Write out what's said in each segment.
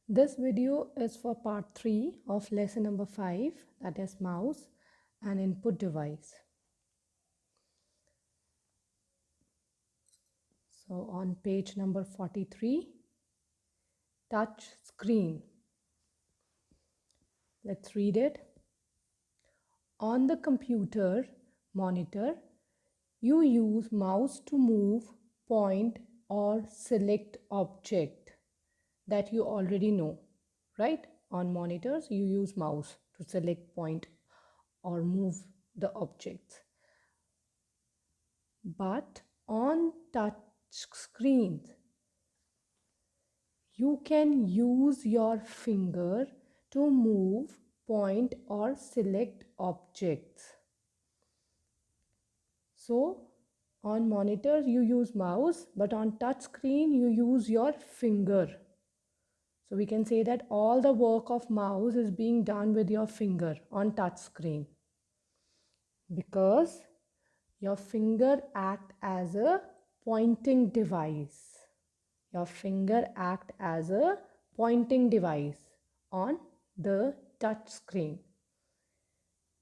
This video is for part 3 of lesson number 5, that is mouse and input device. So on page number 43, touch screen. Let's read it. On the computer monitor, you use mouse to move, point or select object that you already know, right? On monitors, you use mouse to select, point or move the objects. But on touch screens, you can use your finger to move, point or select objects. So on monitors you use mouse, but on touch screen you use your finger. So we can say that all the work of mouse is being done with your finger on touch screen, because your finger acts as a pointing device. Your finger acts as a pointing device on the touch screen.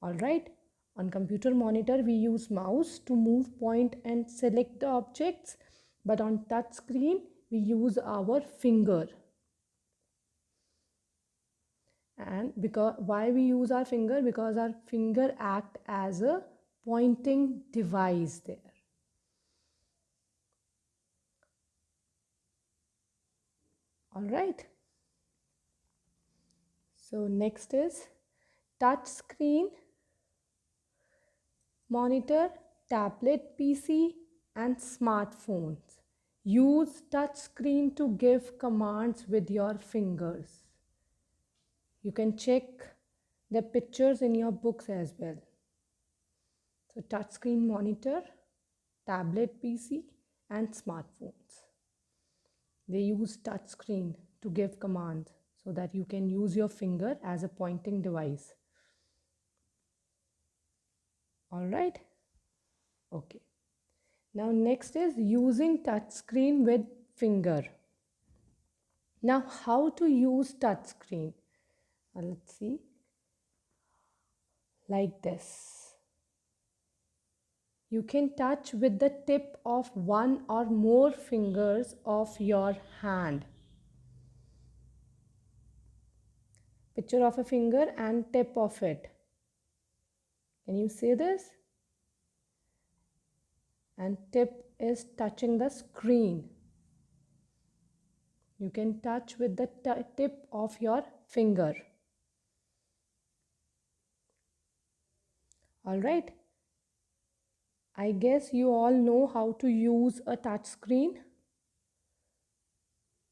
Alright, on computer monitor we use mouse to move, point and select the objects, but on touch screen we use our finger. And because why we use our finger? Because our finger acts as a pointing device there. Alright. So next is touch screen, monitor, tablet, PC and smartphones. Use touch screen to give commands with your fingers. You can check the pictures in your books as well. So touch screen monitor, tablet, PC and smartphones. They use touch screen to give commands so that you can use your finger as a pointing device. All right. Okay. Now next is using touch screen with finger. Now how to use touch screen? Let's see. Like this. You can touch with the tip of one or more fingers of your hand. Picture of a finger and tip of it. Can you see this? And tip is touching the screen. You can touch with the tip of your finger. All right. I guess you all know how to use a touch screen.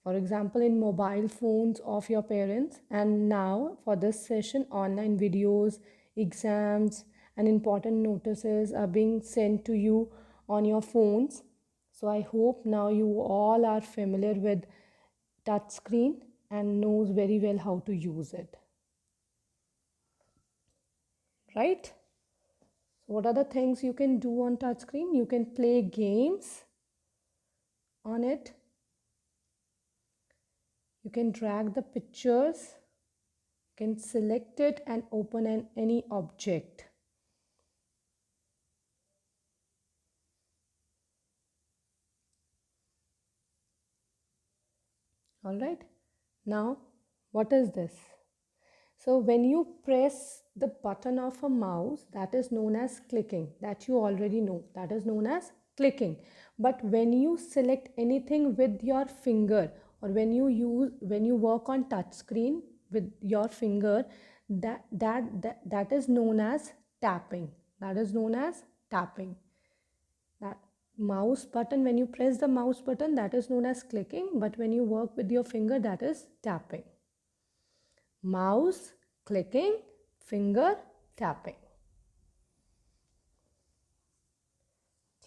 For example, in mobile phones of your parents. And now for this session, online videos, exams and important notices are being sent to you on your phones. So I hope now you all are familiar with touch screen and knows very well how to use it. Right? So what are the things you can do on touch screen? You can play games on it. You can drag the pictures. You can select it and open any object. All right. Now, what is this? So when you press the button of a mouse, that is known as clicking. That you already know. That is known as clicking. But when you select anything with your finger, or when you work on touch screen with your finger, that is known as tapping. That is known as tapping. That mouse button, when you press the mouse button, that is known as clicking, but when you work with your finger, that is tapping. Mouse, clicking, finger, tapping.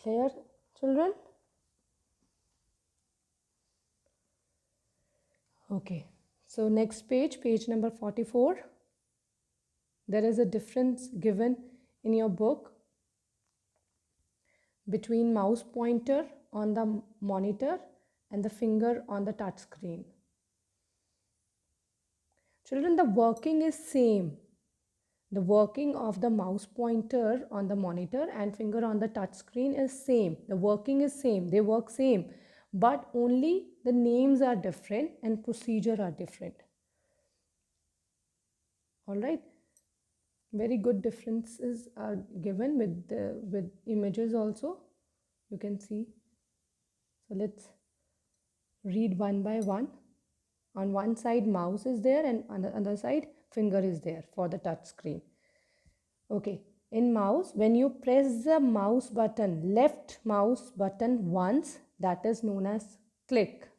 Clear, children? Okay, so next page, page number 44. There is a difference given in your book between mouse pointer on the monitor and the finger on the touch screen. Children, the working is same. The working of the mouse pointer on the monitor and finger on the touch screen is same. The working is same. They work same. But only the names are different and procedure are different. All right. Very good differences are given with images also. You can see. So let's read one by one. On one side mouse is there and on the other side finger is there for the touch screen. Okay, in mouse, when you press the mouse button, left mouse button once, that is known as click.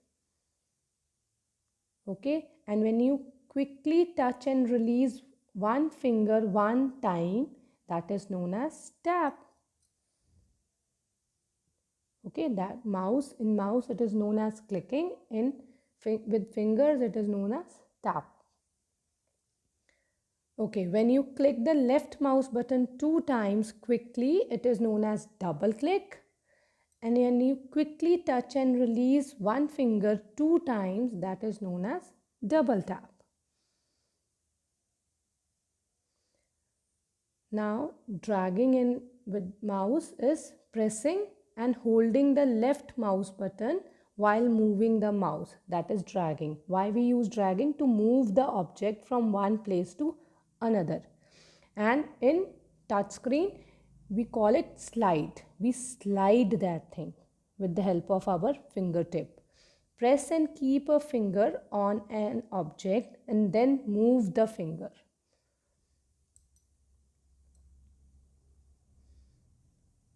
Okay, and when you quickly touch and release one finger one time, that is known as tap. Okay, that mouse, in mouse it is known as clicking, with fingers it is known as tap. Okay, when you click the left mouse button 2 times quickly, it is known as double click. And when you quickly touch and release one finger 2 times, that is known as double tap. Now, dragging in with mouse is pressing and holding the left mouse button while moving the mouse. That is dragging. Why we use dragging? To move the object from one place to another. And in touch screen, we call it slide. We slide that thing with the help of our fingertip. Press and keep a finger on an object and then move the finger.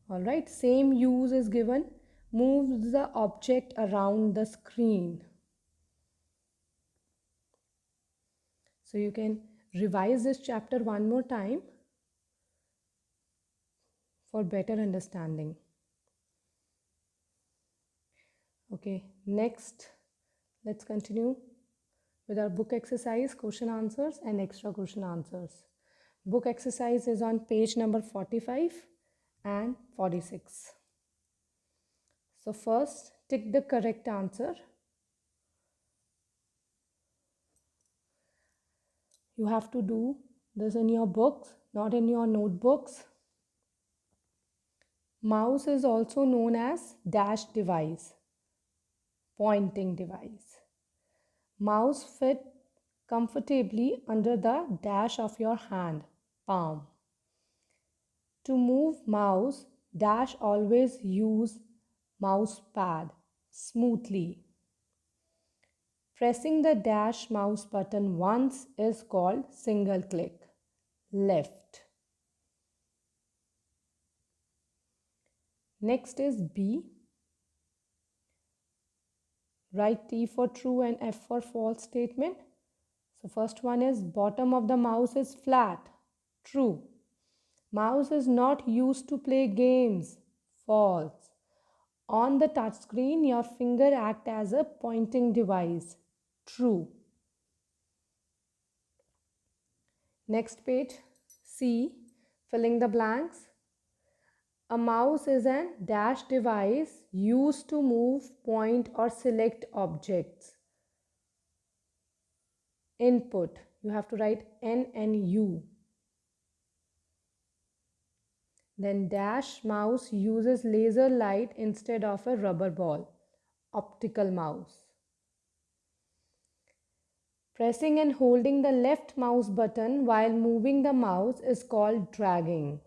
All right, same use is given. Move the object around the screen. So you can revise this chapter one more time for better understanding. Okay, next let's continue with our book exercise, question answers and extra question answers. Book exercise is on page number 45 and 46. So first, tick the correct answer. You have to do this in your books, not in your notebooks. Mouse is also known as dash device, pointing device. Mouse fit comfortably under the dash of your hand, palm. To move mouse, dash always use mouse pad smoothly. Pressing the dash mouse button once is called single click, left. Next is B. Write T for true and F for false statement. So first one is bottom of the mouse is flat, true. Mouse is not used to play games, false. On the touch screen, your finger acts as a pointing device, true. Next page, C, filling the blanks. A mouse is a dash device used to move, point or select objects. Input, you have to write N and U. Then dash mouse uses laser light instead of a rubber ball, optical mouse. Pressing and holding the left mouse button while moving the mouse is called dragging.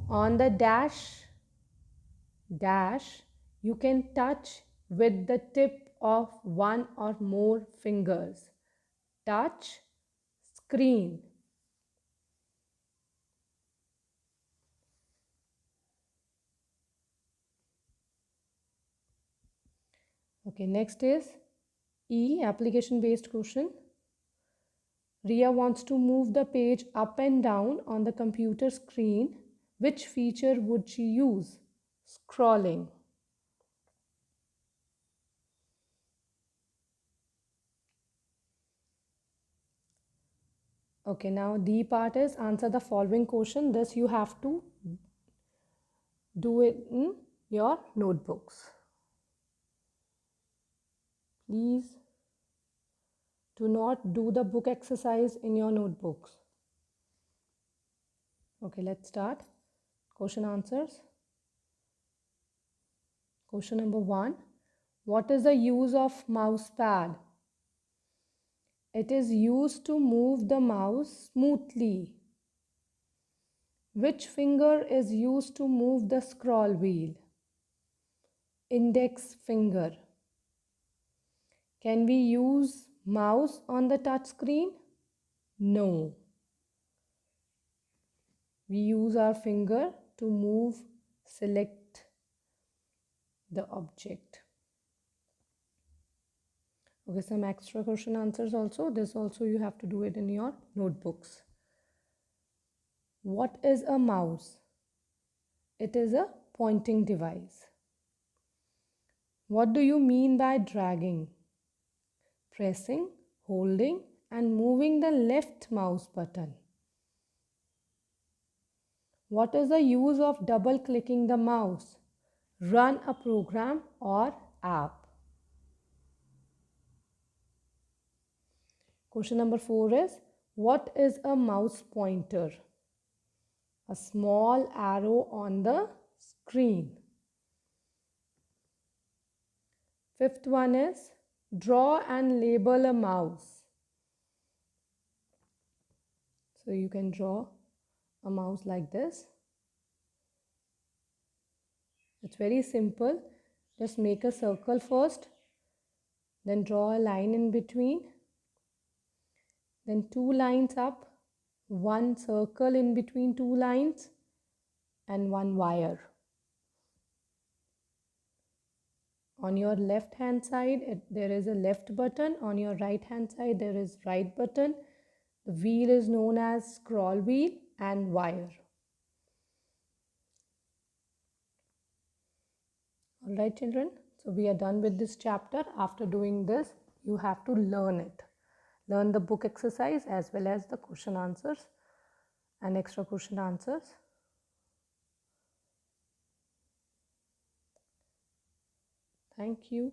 On the dash, you can touch with the tip of one or more fingers. Touch, screen. Okay, next is E, application based question. Ria wants to move the page up and down on the computer screen. Which feature would she use? Scrolling. Okay, now D part is answer the following question. This you have to do it in your notebooks. Please do not do the book exercise in your notebooks. Okay, let's start. Question answers. Question number 1. What is the use of mouse pad? It is used to move the mouse smoothly. Which finger is used to move the scroll wheel? Index finger. Can we use mouse on the touch screen? No. We use our finger to move, select the object. Okay, some extra question answers also. This also you have to do it in your notebooks. What is a mouse? It is a pointing device. What do you mean by dragging? Pressing, holding and moving the left mouse button. What is the use of double clicking the mouse? Run a program or app. Question number 4 is, what is a mouse pointer? A small arrow on the screen. Fifth one is, draw and label a mouse. So you can draw a mouse like this. It's very simple. Just make a circle first, then draw a line in between, then 2 lines up, 1 circle in between 2 lines and 1 wire. On your left hand side there is a left button, on your right hand side there is right button. The wheel is known as scroll wheel and wire. Alright children, so we are done with this chapter. After doing this, you have to learn it. Learn the book exercise as well as the question answers and extra question answers. Thank you.